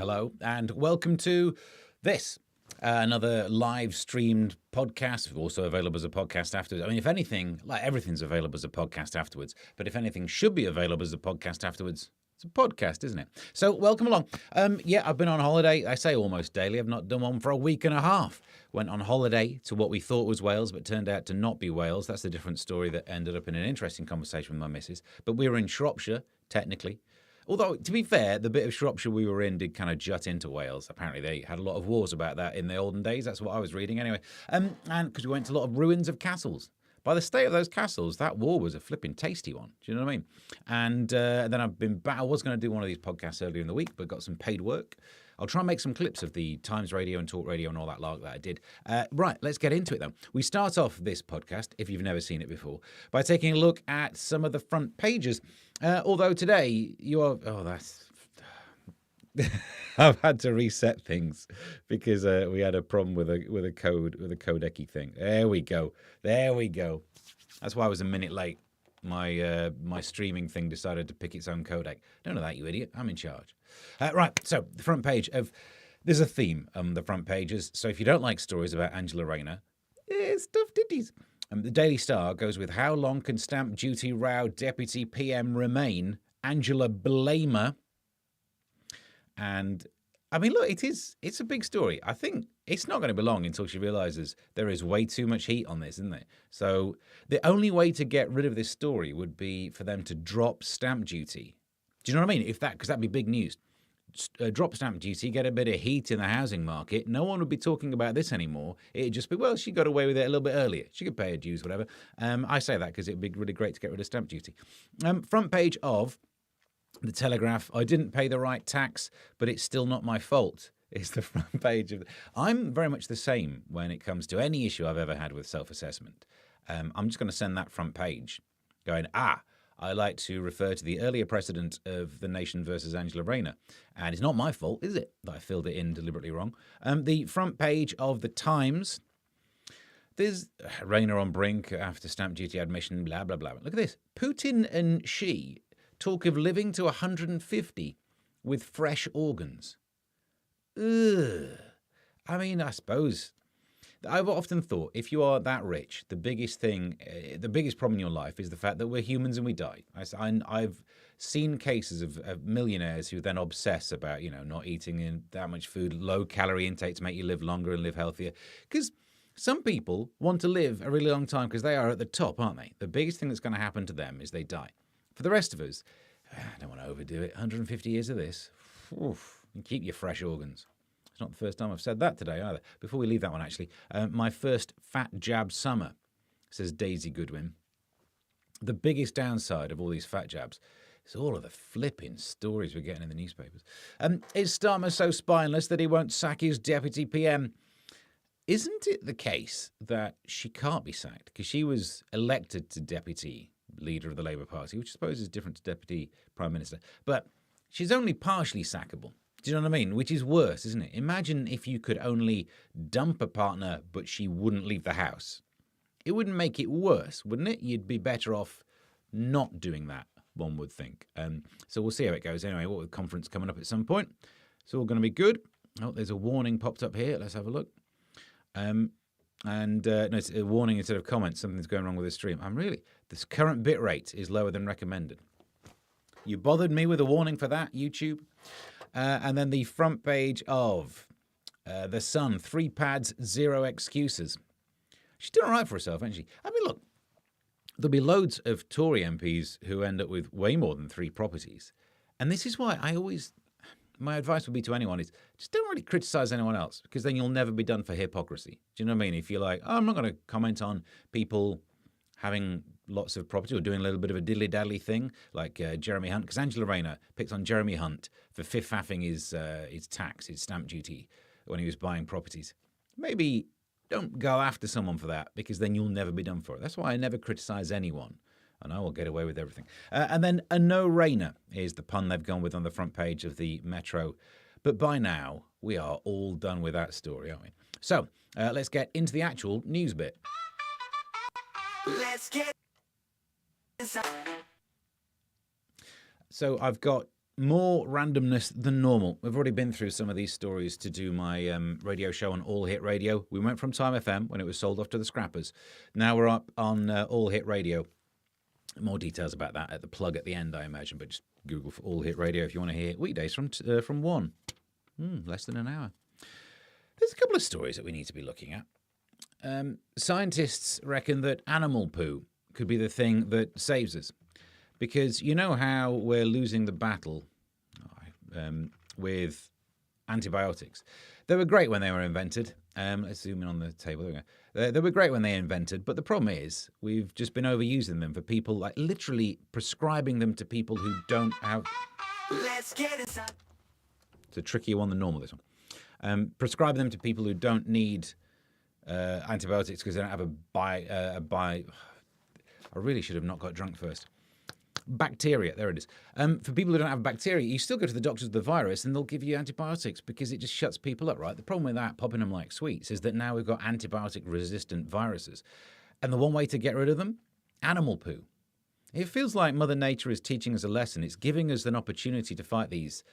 Hello, and welcome to this, another live streamed podcast, also available as a podcast afterwards. I mean, if anything, like everything's available as a podcast afterwards, but if anything should be available as a podcast afterwards, it's a podcast, isn't it? So welcome along. I've been on holiday. I say almost daily. I've not done one for a week and a half. Went on holiday to what we thought was Wales, but turned out to not be Wales. That's a different story that ended up in an interesting conversation with my missus. But we were in Shropshire, technically. Although, to be fair, the bit of Shropshire we were in did kind of jut into Wales. Apparently, they had a lot of wars about that in the olden days. That's what I was reading anyway. And because we went to a lot of ruins of castles. By the state of those castles, that war was a flipping tasty one. Do you know what I mean? And then I've been back. I was going to do one of these podcasts earlier in the week, but got some paid work. I'll try and make some clips of the Times Radio and Talk Radio and all that lark that I did. Right, let's get into it then. We start off this podcast, if you've never seen it before, by taking a look at some of the front pages. Although today you are... Oh, that's... I've had to reset things because we had a problem with a codec thing. There we go. That's why I was a minute late. My streaming thing decided to pick its own codec. Don't know that, you idiot. I'm in charge. Right. So the front page of there's a theme on the front pages. So if you don't like stories about Angela Rayner, stuff ditties. The Daily Star goes with how long can stamp duty row deputy PM remain? Angela Blamer. And I mean, look, it's a big story. I think it's not going to be long until she realizes there is way too much heat on this, isn't there? So the only way to get rid of this story would be for them to drop stamp duty. Do you know what I mean? Because that'd be big news. Drop stamp duty, get a bit of heat in the housing market. No one would be talking about this anymore. It'd just be, well, she got away with it a little bit earlier. She could pay her dues, whatever. I say that because it'd be really great to get rid of stamp duty. Front page of The Telegraph, I didn't pay the right tax, but it's still not my fault. It's the front page of... I'm very much the same when it comes to any issue I've ever had with self-assessment. I'm just going to send that front page going, I like to refer to the earlier precedent of The Nation versus Angela Rayner. And it's not my fault, is it, that I filled it in deliberately wrong. The front page of The Times, there's Rayner on brink after stamp duty admission, blah, blah, blah. Look at this. Putin and Xi talk of living to 150 with fresh organs. Ugh. I mean, I suppose... I've often thought, if you are that rich, the biggest problem in your life is the fact that we're humans and we die. I've seen cases of millionaires who then obsess about, not eating in that much food, low-calorie intake to make you live longer and live healthier. Because some people want to live a really long time because they are at the top, aren't they? The biggest thing that's going to happen to them is they die. For the rest of us, I don't want to overdo it. 150 years of this. Oof, and keep your fresh organs. It's not the first time I've said that today either. Before we leave that one, actually, my first fat jab summer, says Daisy Goodwin. The biggest downside of all these fat jabs is all of the flipping stories we're getting in the newspapers. Is Starmer so spineless that he won't sack his deputy PM? Isn't it the case that she can't be sacked because she was elected to deputy leader of the Labour Party, which I suppose is different to deputy prime minister, but she's only partially sackable. Do you know what I mean? Which is worse, isn't it? Imagine if you could only dump a partner, but she wouldn't leave the house. It wouldn't make it worse, wouldn't it? You'd be better off not doing that, one would think. So we'll see how it goes. Anyway, what with the conference coming up at some point, it's all going to be good. Oh, there's a warning popped up here. Let's have a look. No, it's a warning instead of comments. Something's going wrong with the stream. This current bit rate is lower than recommended. You bothered me with a warning for that, YouTube. And then the front page of The Sun, 3 pads, 0 excuses. She's done all right for herself, hasn't she? I mean, look, there'll be loads of Tory MPs who end up with way more than 3 properties. And this is why my advice would be to anyone is just don't really criticize anyone else because then you'll never be done for hypocrisy. Do you know what I mean? If you're like, I'm not going to comment on people having lots of property or doing a little bit of a diddly-daddly thing like Jeremy Hunt, because Angela Rayner picked on Jeremy Hunt for fifth-faffing his tax, his stamp duty when he was buying properties. Maybe don't go after someone for that because then you'll never be done for it. That's why I never criticize anyone and I will get away with everything. And then a no-rainer is the pun they've gone with on the front page of the Metro. But by now, we are all done with that story, aren't we? So let's get into the actual news bit. Let's get inside. So I've got more randomness than normal. We've already been through some of these stories to do my radio show on All Hit Radio. We went from Time FM when it was sold off to the scrappers. Now we're up on All Hit Radio. More details about that at the plug at the end, I imagine, but just Google for All Hit Radio if you want to hear weekdays from 1. Less than an hour. There's a couple of stories that we need to be looking at. Scientists reckon that animal poo could be the thing that saves us. Because you know how we're losing the battle with antibiotics. They were great when they were invented. Let's zoom in on the table. There we go. They were great when they invented, but the problem is we've just been overusing them for people, like literally prescribing them to people who don't have... Let's get inside. It's a trickier one than normal, this one. Prescribing them to people who don't need antibiotics because they don't have I really should have not got drunk first. Bacteria, there it is. For people who don't have bacteria, you still go to the doctors with the virus and they'll give you antibiotics because it just shuts people up, right? The problem with that, popping them like sweets, is that now we've got antibiotic-resistant viruses. And the one way to get rid of them? Animal poo. It feels like Mother Nature is teaching us a lesson. It's giving us an opportunity to fight this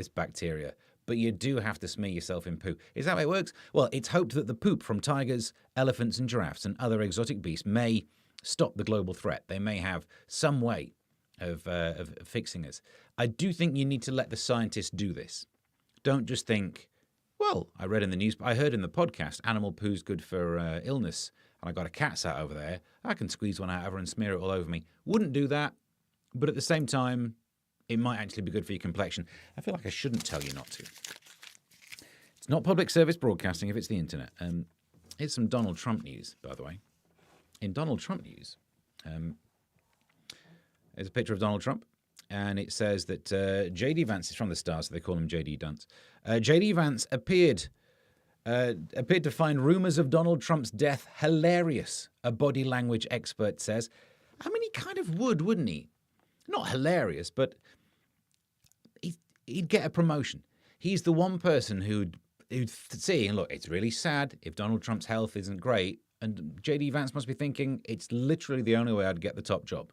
bacteria. But you do have to smear yourself in poo. Is that how it works? Well, it's hoped that the poop from tigers, elephants and giraffes and other exotic beasts may stop the global threat. They may have some way of fixing us. I do think you need to let the scientists do this. Don't just think, well, I read in the news, I heard in the podcast, animal poo's good for illness, and I got a cat sat over there. I can squeeze one out of her and smear it all over me. Wouldn't do that, but at the same time, it might actually be good for your complexion. I feel like I shouldn't tell you not to. It's not public service broadcasting if it's the internet. Here's some Donald Trump news, by the way. In Donald Trump news, there's a picture of Donald Trump, and it says that J.D. Vance is from the Star, so they call him J.D. Dunce. J.D. Vance appeared to find rumors of Donald Trump's death hilarious, a body language expert says. I mean, he kind of would, wouldn't he? Not hilarious, but he'd get a promotion. He's the one person who'd see, and look, it's really sad if Donald Trump's health isn't great, and J.D. Vance must be thinking, it's literally the only way I'd get the top job.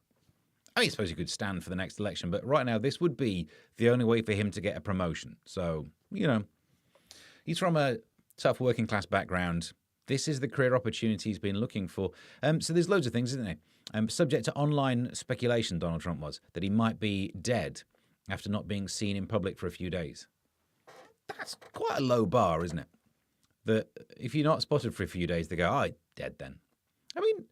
I suppose he could stand for the next election, but right now this would be the only way for him to get a promotion. So, you know, he's from a tough working class background. This is the career opportunity he's been looking for. So there's loads of things, isn't there? Subject to online speculation, Donald Trump was, that he might be dead after not being seen in public for a few days. That's quite a low bar, isn't it? That if you're not spotted for a few days, they go, oh, dead then. I mean,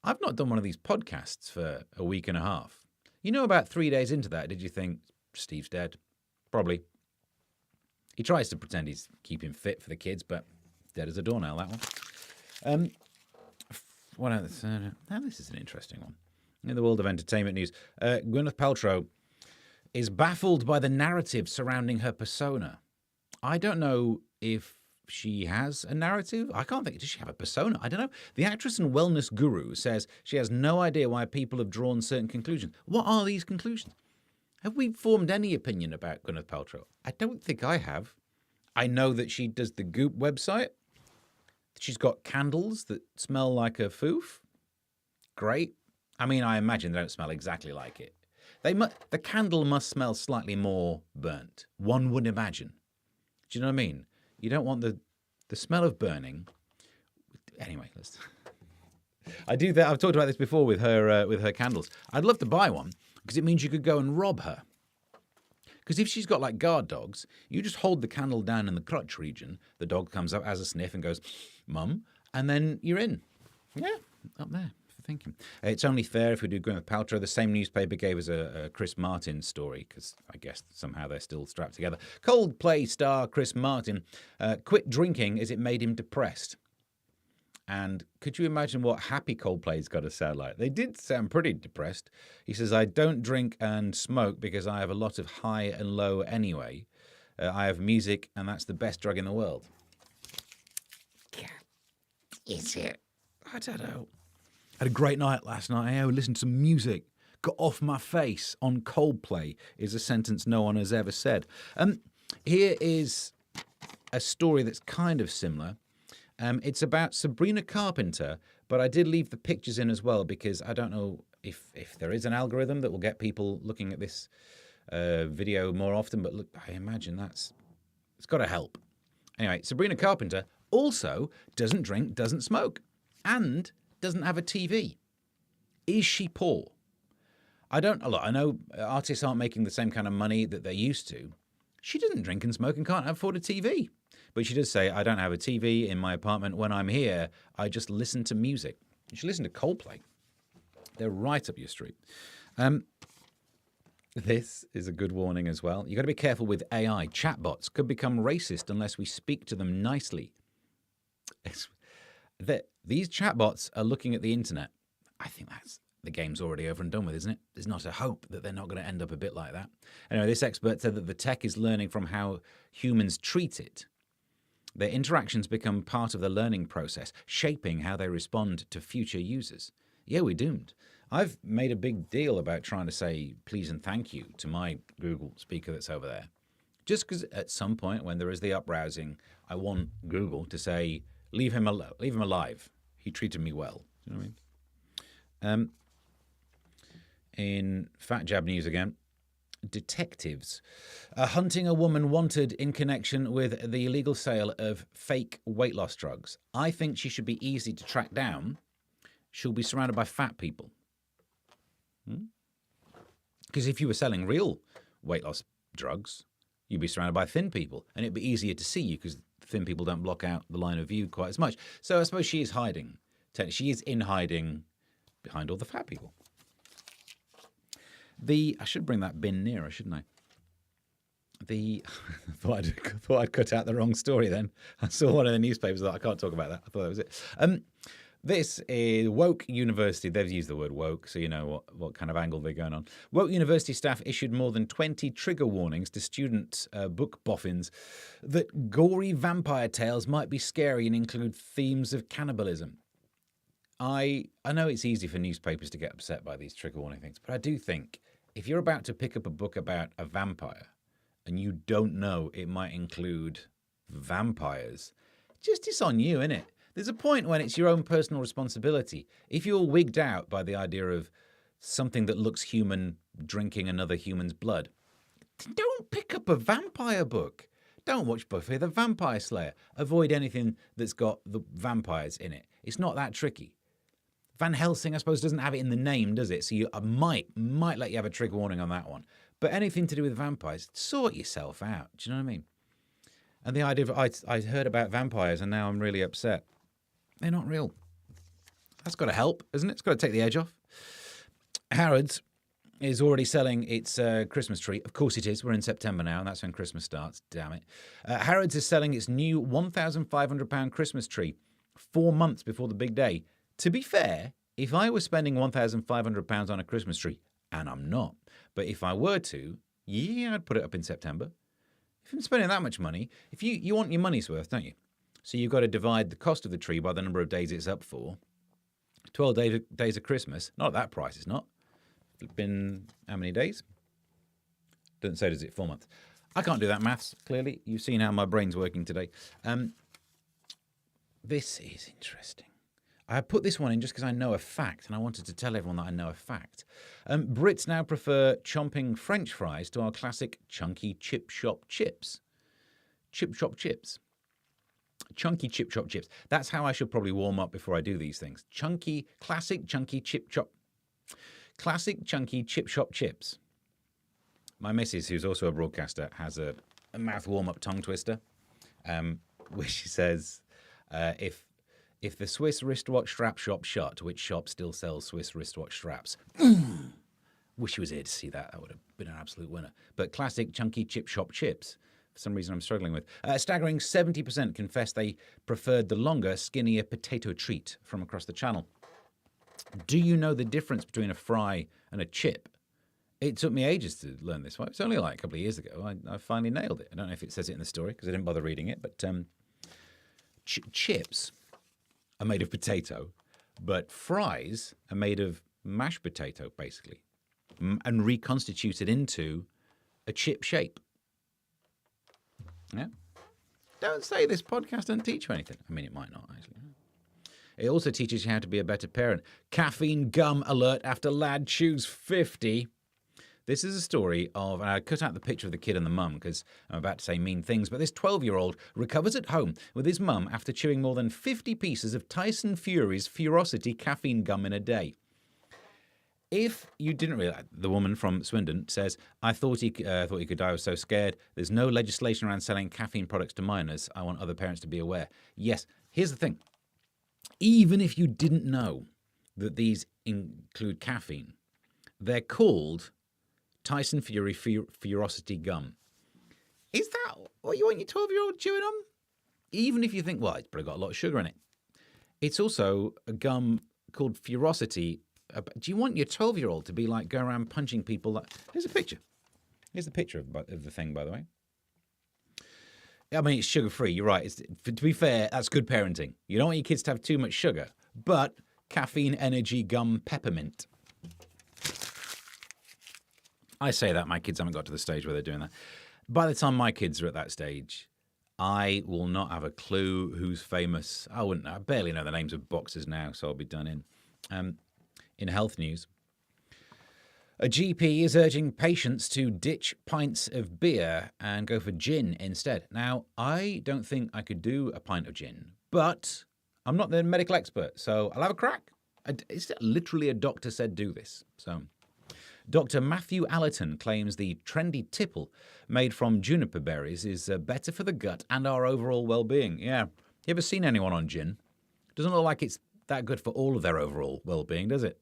I've not done one of these podcasts for a week and a half. You know, about 3 days into that, did you think, Steve's dead? Probably. He tries to pretend he's keeping fit for the kids, but dead as a doornail, that one. What else? Now, this is an interesting one. In the world of entertainment news, Gwyneth Paltrow is baffled by the narrative surrounding her persona. I don't know if she has a narrative. I can't think. Does she have a persona? I don't know. The actress and wellness guru says she has no idea why people have drawn certain conclusions. What are these conclusions? Have we formed any opinion about Gwyneth Paltrow? I don't think I have. I know that she does the Goop website. She's got candles that smell like a foof. Great. I mean, I imagine they don't smell exactly like it. The candle must smell slightly more burnt. One would imagine. Do you know what I mean? You don't want the smell of burning. Anyway, I do that. I've talked about this before with her candles. I'd love to buy one because it means you could go and rob her. Because if she's got like guard dogs, you just hold the candle down in the crotch region. The dog comes up, has a sniff, and goes, "Mum," and then you're in. Yeah, up there. Thinking. It's only fair if we do Gwyneth Paltrow. The same newspaper gave us a Chris Martin story because I guess somehow they're still strapped together. Coldplay star Chris Martin quit drinking as it made him depressed. And could you imagine what happy Coldplay's got to sound like? They did sound pretty depressed. He says, I don't drink and smoke because I have a lot of high and low anyway. I have music and that's the best drug in the world. Yeah. Is it? I don't know. Had a great night last night. I listened to some music. Got off my face on Coldplay is a sentence no one has ever said. Here is a story that's kind of similar. It's about Sabrina Carpenter, but I did leave the pictures in as well because I don't know if there is an algorithm that will get people looking at this video more often. But look, I imagine it's got to help. Anyway, Sabrina Carpenter also doesn't drink, doesn't smoke, and doesn't have a TV. Is she poor? I know artists aren't making the same kind of money that they used to. She doesn't drink and smoke and can't afford a TV. But she does say, I don't have a TV in my apartment. When I'm here, I just listen to music. You should listen to Coldplay. They're right up your street. This is a good warning as well. You've got to be careful with AI. Chatbots could become racist unless we speak to them nicely. These chatbots are looking at the internet. I think the game's already over and done with, isn't it? There's not a hope that they're not going to end up a bit like that. Anyway, this expert said that the tech is learning from how humans treat it. Their interactions become part of the learning process, shaping how they respond to future users. Yeah, we're doomed. I've made a big deal about trying to say please and thank you to my Google speaker that's over there. Just because at some point when there is the upbrowsing, I want Google to say, leave him alive. He treated me well. Do you know what I mean? In Fat Jab news again, detectives are hunting a woman wanted in connection with the illegal sale of fake weight loss drugs. I think she should be easy to track down. She'll be surrounded by fat people. Because if you were selling real weight loss drugs, you'd be surrounded by thin people, and it'd be easier to see you because thin people don't block out the line of view quite as much. So I suppose she is hiding. She is in hiding behind all the fat people. I should bring that bin nearer, shouldn't I? I thought I'd cut out the wrong story then. I saw one of the newspapers that I can't talk about that. I thought that was it. This is Woke University. They've used the word woke, so you know what kind of angle they're going on. Woke University staff issued more than 20 trigger warnings to student book boffins that gory vampire tales might be scary and include themes of cannibalism. I know it's easy for newspapers to get upset by these trigger warning things, but I do think if you're about to pick up a book about a vampire and you don't know it might include vampires, it's on you, innit? There's a point when it's your own personal responsibility. If you're wigged out by the idea of something that looks human drinking another human's blood, don't pick up a vampire book. Don't watch Buffy the Vampire Slayer. Avoid anything that's got the vampires in it. It's not that tricky. Van Helsing, I suppose, doesn't have it in the name, does it? So I might let you have a trigger warning on that one. But anything to do with vampires, sort yourself out. Do you know what I mean? And the idea of I heard about vampires and now I'm really upset. They're not real. That's got to help, isn't it? It's got to take the edge off. Harrods is already selling its Christmas tree. Of course it is. We're in September now, and that's when Christmas starts. Damn it. Harrods is selling its new £1,500 Christmas tree 4 months before the big day. To be fair, if I was spending £1,500 on a Christmas tree, and I'm not, but if I were to, yeah, I'd put it up in September. If I'm spending that much money, if you want your money's worth, don't you? So you've got to divide the cost of the tree by the number of days it's up for. 12 days of Christmas, not at that price, it's not. It's been how many days? Doesn't say, does it? 4 months. I can't do that maths, clearly. You've seen how my brain's working today. This is interesting. I put this one in just because I know a fact, and I wanted to tell everyone that I know a fact. Brits now prefer chomping French fries to our classic chunky chip shop chips. Chip shop chips. Chunky chip shop chips. That's how I should probably warm up before I do these things. Classic chunky chip shop chips. My missus, who's also a broadcaster, has a mouth warm-up tongue twister, where she says, if the Swiss wristwatch strap shop shut, which shop still sells Swiss wristwatch straps? Wish she was here to see that. That would have been an absolute winner. But classic chunky chip shop chips. For some reason I'm struggling with. A staggering 70% confessed they preferred the longer, skinnier potato treat from across the channel. Do you know the difference between a fry and a chip? It took me ages to learn this one. It's only like a couple of years ago. I finally nailed it. I don't know if it says it in the story because I didn't bother reading it. But chips are made of potato, but fries are made of mashed potato, basically, and reconstituted into a chip shape. Yeah. Don't say this podcast doesn't teach you anything. I mean, it might not, actually. It also teaches you how to be a better parent. Caffeine gum alert after lad chews 50. This is a story of, and I cut out the picture of the kid and the mum because I'm about to say mean things, but this 12-year-old recovers at home with his mum after chewing more than 50 pieces of Tyson Fury's Furosity caffeine gum in a day. If you didn't realize, the woman from Swindon says, I thought he could die. I was so scared. There's no legislation around selling caffeine products to minors. I want other parents to be aware. Yes, here's the thing. Even if you didn't know that these include caffeine, they're called Tyson Fury Furosity gum. Is that what you want your 12-year-old chewing on? Even if you think, well, it's probably got a lot of sugar in it. It's also a gum called Furosity. Do you want your 12-year-old to be like, go around punching people? Here's a picture. Here's the picture of the thing, by the way. I mean, it's sugar-free. You're right. To be fair, that's good parenting. You don't want your kids to have too much sugar, but caffeine, energy, gum, peppermint. I say that. My kids haven't got to the stage where they're doing that. By the time my kids are at that stage, I will not have a clue who's famous. I barely know the names of boxers now, so I'll be done in. In health news, a GP is urging patients to ditch pints of beer and go for gin instead. Now, I don't think I could do a pint of gin, but I'm not the medical expert, so I'll have a crack. It's literally a doctor said do this. So, Dr. Matthew Allerton claims the trendy tipple made from juniper berries is better for the gut and our overall well-being. Yeah. You ever seen anyone on gin? Doesn't look like it's that good for all of their overall well-being, does it?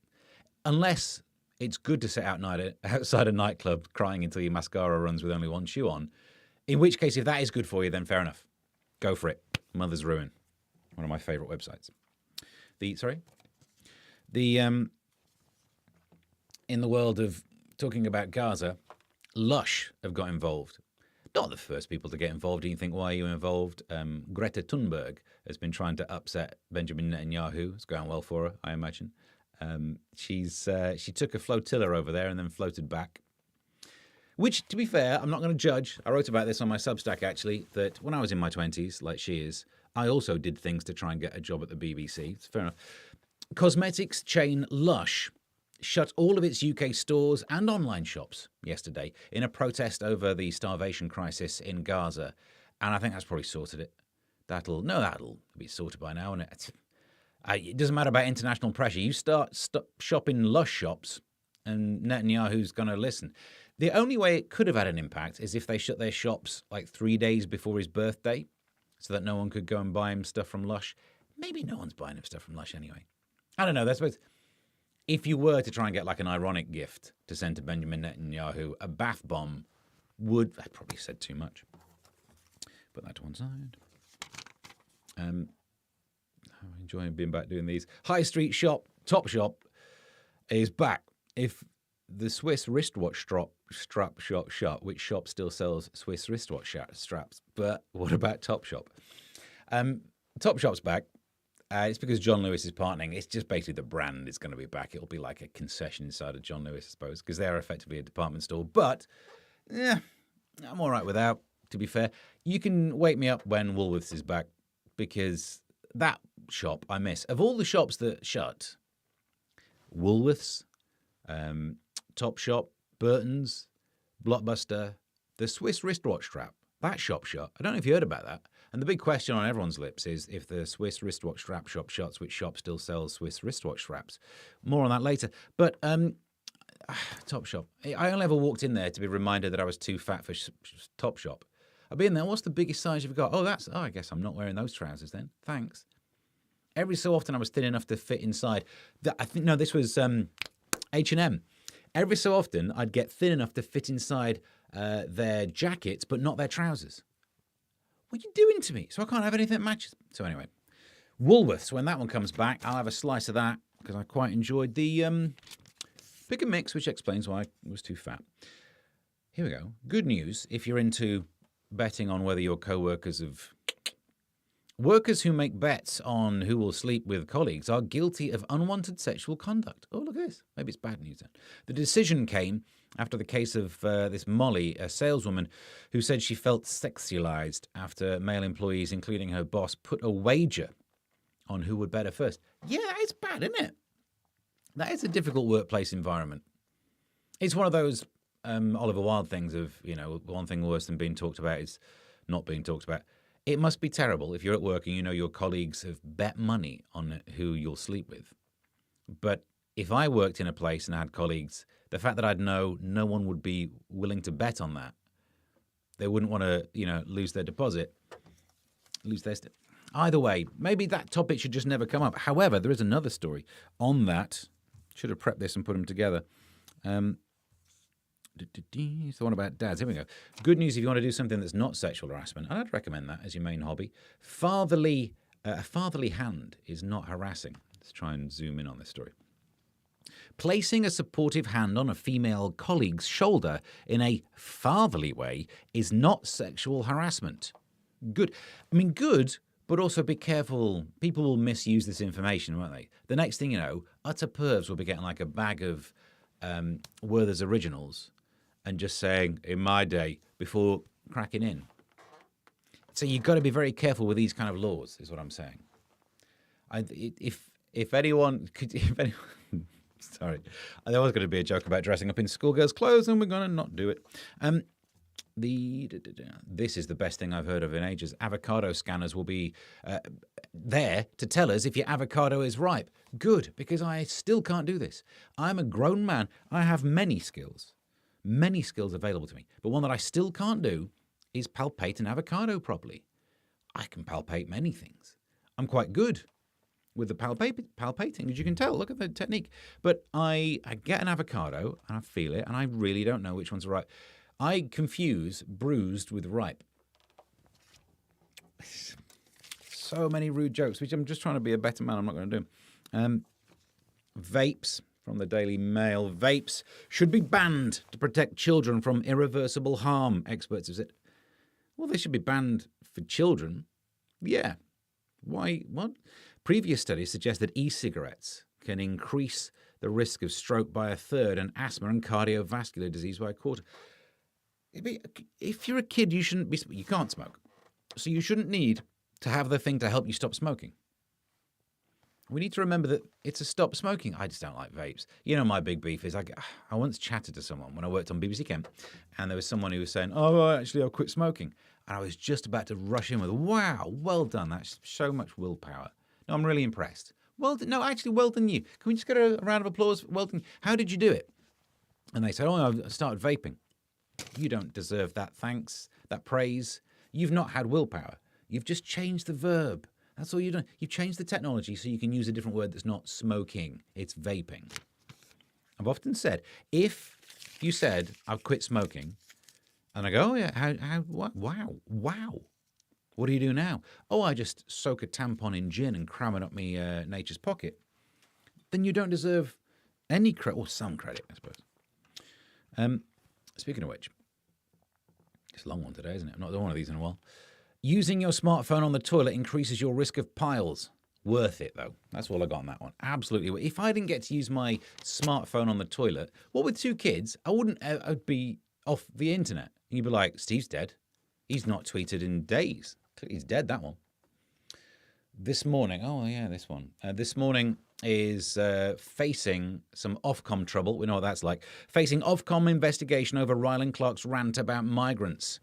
Unless it's good to sit outside a nightclub crying until your mascara runs with only one shoe on. In which case, if that is good for you, then fair enough. Go for it. Mother's Ruin. One of my favourite websites. In the world of talking about Gaza, Lush have got involved. Not the first people to get involved. And you think, why are you involved? Greta Thunberg has been trying to upset Benjamin Netanyahu. It's going well for her, I imagine. She took a flotilla over there and then floated back. Which, to be fair, I'm not going to judge. I wrote about this on my Substack, actually, that when I was in my 20s, like she is, I also did things to try and get a job at the BBC. It's fair enough. Cosmetics chain Lush shut all of its UK stores and online shops yesterday in a protest over the starvation crisis in Gaza. And I think that's probably sorted it. That'll be sorted by now, isn't it? It doesn't matter about international pressure. You start shopping Lush shops and Netanyahu's going to listen. The only way it could have had an impact is if they shut their shops like 3 days before his birthday so that no one could go and buy him stuff from Lush. Maybe no one's buying him stuff from Lush anyway. I don't know. That's what. If you were to try and get like an ironic gift to send to Benjamin Netanyahu, a bath bomb would... I probably said too much. Put that to one side. I'm enjoying being back doing these. High street shop, Topshop, is back. If the Swiss wristwatch strap shop shut, which shop still sells Swiss wristwatch straps? But what about Topshop? Topshop's back. It's because John Lewis is partnering. It's just basically the brand is going to be back. It'll be like a concession inside of John Lewis, I suppose, because they're effectively a department store. But, yeah, I'm all right without, to be fair. You can wake me up when Woolworths is back, because that shop I miss. Of all the shops that shut, Woolworths, Topshop, Burton's, Blockbuster, the Swiss wristwatch strap, that shop shut. I don't know if you heard about that. And the big question on everyone's lips is, if the Swiss wristwatch strap shop shuts, which shop still sells Swiss wristwatch straps? More on that later. But Topshop. I only ever walked in there to be reminded that I was too fat for Topshop. I've been there. What's the biggest size you've got? Oh, I guess I'm not wearing those trousers then. Thanks. Every so often I was thin enough to fit inside. This was H&M. Every so often I'd get thin enough to fit inside their jackets, but not their trousers. What are you doing to me? So I can't have anything that matches. So anyway, Woolworths, when that one comes back, I'll have a slice of that because I quite enjoyed the pick and mix, which explains why I was too fat. Here we go. Good news if you're into betting on whether your co-workers have... Workers who make bets on who will sleep with colleagues are guilty of unwanted sexual conduct. Oh, look at this. Maybe it's bad news then. The decision came after the case of this Molly, a saleswoman who said she felt sexualized after male employees, including her boss, put a wager on who would bet her first. Yeah, that is bad, isn't it? That is a difficult workplace environment. It's one of those Oliver Wilde things of, one thing worse than being talked about is not being talked about. It must be terrible if you're at work and you know your colleagues have bet money on who you'll sleep with. But if I worked in a place and had colleagues, the fact that I'd know no one would be willing to bet on that, they wouldn't want to, lose their deposit, Either way, maybe that topic should just never come up. However, there is another story on that. Should have prepped this and put them together. It's the one about dads. Here we go. Good news if you want to do something that's not sexual harassment. I'd recommend that as your main hobby. A fatherly hand is not harassing. Let's try and zoom in on this story. Placing a supportive hand on a female colleague's shoulder in a fatherly way is not sexual harassment. Good. Good, but also be careful. People will misuse this information, won't they? The next thing you know, utter pervs will be getting like a bag of Werther's Originals and just saying, in my day, before cracking in. So you've got to be very careful with these kind of laws, is what I'm saying. If anyone sorry, there was going to be a joke about dressing up in schoolgirls' clothes, and we're going to not do it. This is the best thing I've heard of in ages. Avocado scanners will be there to tell us if your avocado is ripe. Good, because I still can't do this. I'm a grown man. I have many skills available to me. But one that I still can't do is palpate an avocado properly. I can palpate many things. I'm quite good with the palpating, as you can tell. Look at the technique. But I get an avocado, and I feel it, and I really don't know which one's right. I confuse bruised with ripe. So many rude jokes, which I'm just trying to be a better man. I'm not going to do. Vapes, from the Daily Mail. Vapes should be banned to protect children from irreversible harm, experts have said. Well, they should be banned for children. Yeah. Why? What? Previous studies suggest that e-cigarettes can increase the risk of stroke by a third and asthma and cardiovascular disease by a quarter. If you're a kid, you can't smoke. So you shouldn't need to have the thing to help you stop smoking. We need to remember that it's a stop smoking. I just don't like vapes. My big beef is I once chatted to someone when I worked on BBC Kent, and there was someone who was saying, actually, I'll quit smoking. And I was just about to rush in with, wow, well done. That's so much willpower. No, I'm really impressed. Well done. No, actually, well done you. Can we just get a round of applause? Well done. How did you do it? And they said, I started vaping. You don't deserve that thanks, that praise. You've not had willpower. You've just changed the verb. That's all you've done. You've changed the technology so you can use a different word that's not smoking. It's vaping. I've often said, if you said, I've quit smoking, and I go, oh yeah, what? Wow. What do you do now? Oh, I just soak a tampon in gin and cram it up me nature's pocket. Then you don't deserve any credit, or some credit, I suppose. Speaking of which, it's a long one today, isn't it? I've not done one of these in a while. Using your smartphone on the toilet increases your risk of piles. Worth it, though. That's all I got on that one. Absolutely. If I didn't get to use my smartphone on the toilet, with 2 kids, I'd be off the internet. And you'd be like, Steve's dead. He's not tweeted in days. He's dead, that one. This morning, this one. This morning is facing some Ofcom trouble. We know what that's like. Facing Ofcom investigation over Ryland Clark's rant about migrants.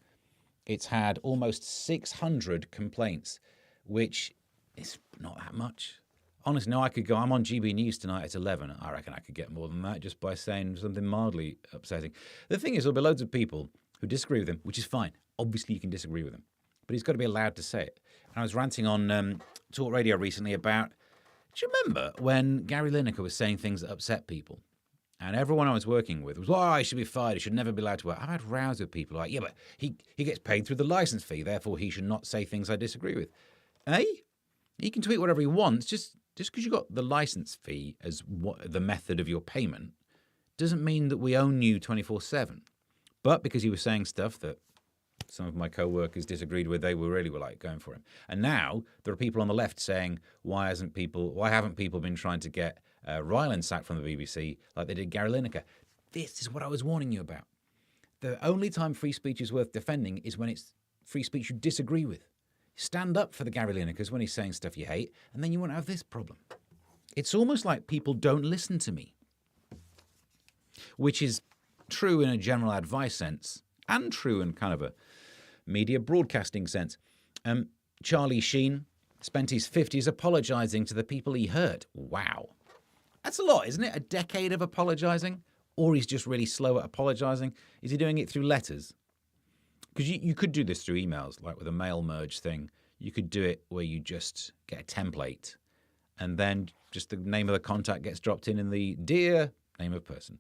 It's had almost 600 complaints, which is not that much. Honestly, no, I could go. I'm on GB News tonight at 11. I reckon I could get more than that just by saying something mildly upsetting. The thing is, there'll be loads of people who disagree with him, which is fine. Obviously, you can disagree with him. But he's got to be allowed to say it. And I was ranting on Talk Radio recently about, do you remember when Gary Lineker was saying things that upset people? And everyone I was working with was, he should be fired. He should never be allowed to work. I've had rows with people like, but he gets paid through the license fee. Therefore, he should not say things I disagree with. He can tweet whatever he wants. Just because you got the license fee as the method of your payment doesn't mean that we own you 24/7. But because he was saying stuff that some of my co-workers disagreed with, they were like going for him. And now there are people on the left saying, why haven't people been trying to get Ryland sacked from the BBC like they did Gary Lineker? This is what I was warning you about. The only time free speech is worth defending is when it's free speech you disagree with. Stand up for the Gary Linekers when he's saying stuff you hate, and then you won't have this problem. It's almost like people don't listen to me, which is true in a general advice sense and true in kind of a media broadcasting sense. Charlie Sheen spent his 50s apologising to the people he hurt. Wow. That's a lot, isn't it? A decade of apologising? Or he's just really slow at apologising? Is he doing it through letters? Because you could do this through emails, like with a mail merge thing. You could do it where you just get a template and then just the name of the contact gets dropped in the dear name of person.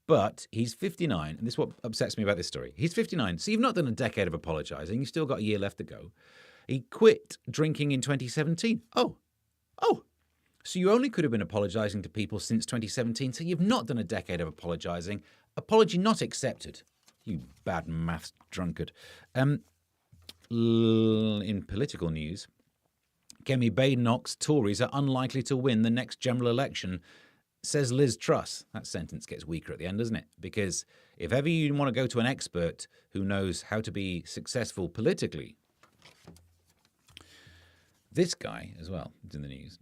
But he's 59, and this is what upsets me about this story. He's 59, so you've not done a decade of apologising. You've still got a year left to go. He quit drinking in 2017. Oh. So you only could have been apologising to people since 2017, so you've not done a decade of apologising. Apology not accepted. You bad maths drunkard. In political news, Kemi Badenoch's Tories are unlikely to win the next general election, says Liz Truss. That sentence gets weaker at the end, doesn't it? Because if ever you want to go to an expert who knows how to be successful politically, this guy as well is in the news.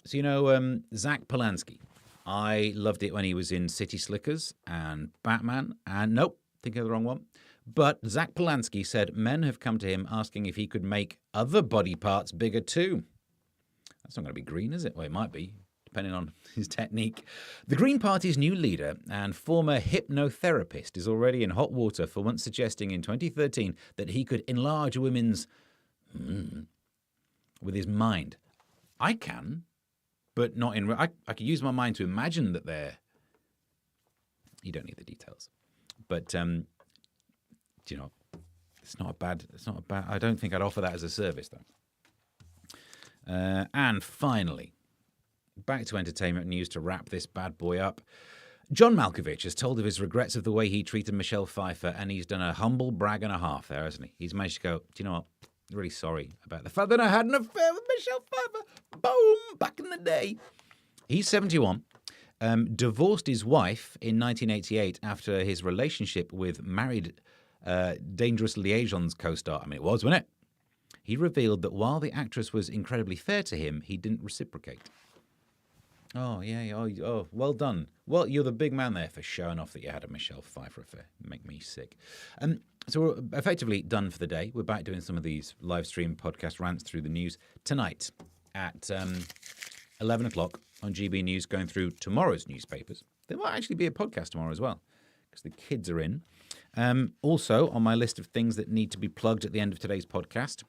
So, Zach Polanski. I loved it when he was in City Slickers and Batman. And nope, think of the wrong one. But Zach Polanski said men have come to him asking if he could make other body parts bigger too. That's not going to be green, is it? Well, it might be, depending on his technique. The Green Party's new leader and former hypnotherapist is already in hot water for once suggesting in 2013 that he could enlarge women's with his mind. I can, but not in... I could use my mind to imagine that they're... You don't need the details. But, it's not a bad... I don't think I'd offer that as a service, though. And finally, back to entertainment news to wrap this bad boy up. John Malkovich has told of his regrets of the way he treated Michelle Pfeiffer, and he's done a humble brag and a half there, hasn't he? He's managed to go, do you know what? Really sorry about the fact that I had an affair with Michelle Pfeiffer. Boom! Back in the day. He's 71. Divorced his wife in 1988 after his relationship with married Dangerous Liaisons co-star. I mean, it was, wasn't it? He revealed that while the actress was incredibly fair to him, he didn't reciprocate. Oh, yeah. Oh, well done. Well, you're the big man there for showing off that you had a Michelle Pfeiffer affair. Make me sick. So we're effectively done for the day. We're back doing some of these live stream podcast rants through the news tonight at 11 o'clock on GB News, going through tomorrow's newspapers. There might actually be a podcast tomorrow as well, because the kids are in. Also, on my list of things that need to be plugged at the end of today's podcast,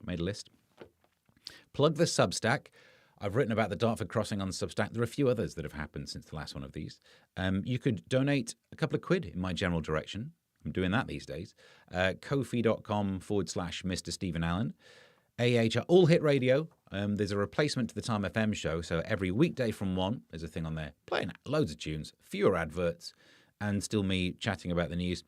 I made a list. Plug the Substack. I've written about the Dartford crossing on Substack. There are a few others that have happened since the last one of these. You could donate a couple of quid in my general direction. I'm doing that these days. Ko-fi.com/Mr. Stephen Allen. AHR, All Hit Radio. There's a replacement to the Time FM show. So every weekday from 1, there's a thing on there playing loads of tunes, fewer adverts, and still me chatting about the news.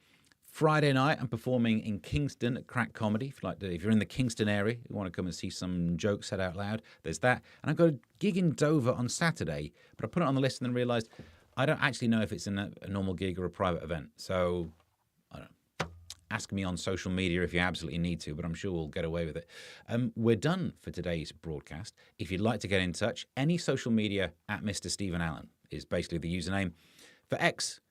Friday night, I'm performing in Kingston at Crack Comedy. If you're in the Kingston area, you want to come and see some jokes said out loud, there's that. And I've got a gig in Dover on Saturday, but I put it on the list and then realised I don't actually know if it's a normal gig or a private event. So, I don't know. Ask me on social media if you absolutely need to, but I'm sure we'll get away with it. We're done for today's broadcast. If you'd like to get in touch, any social media at Mr. Stephen Allen is basically the username. For X,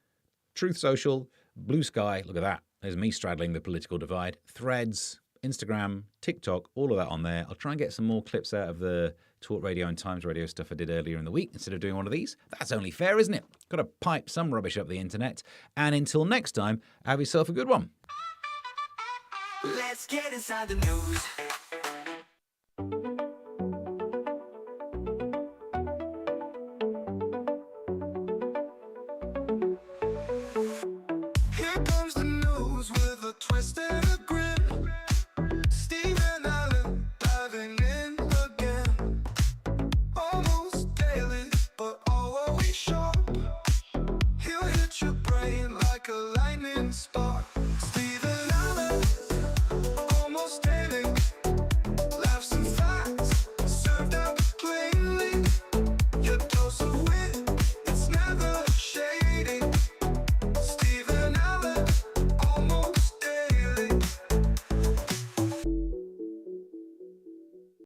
Truth Social, Blue Sky, look at that. There's me straddling the political divide. Threads, Instagram, TikTok, all of that on there. I'll try and get some more clips out of the Talk Radio and Times Radio stuff I did earlier in the week instead of doing one of these. That's only fair, isn't it? Got to pipe some rubbish up the internet. And until next time, have yourself a good one. Let's get inside the news.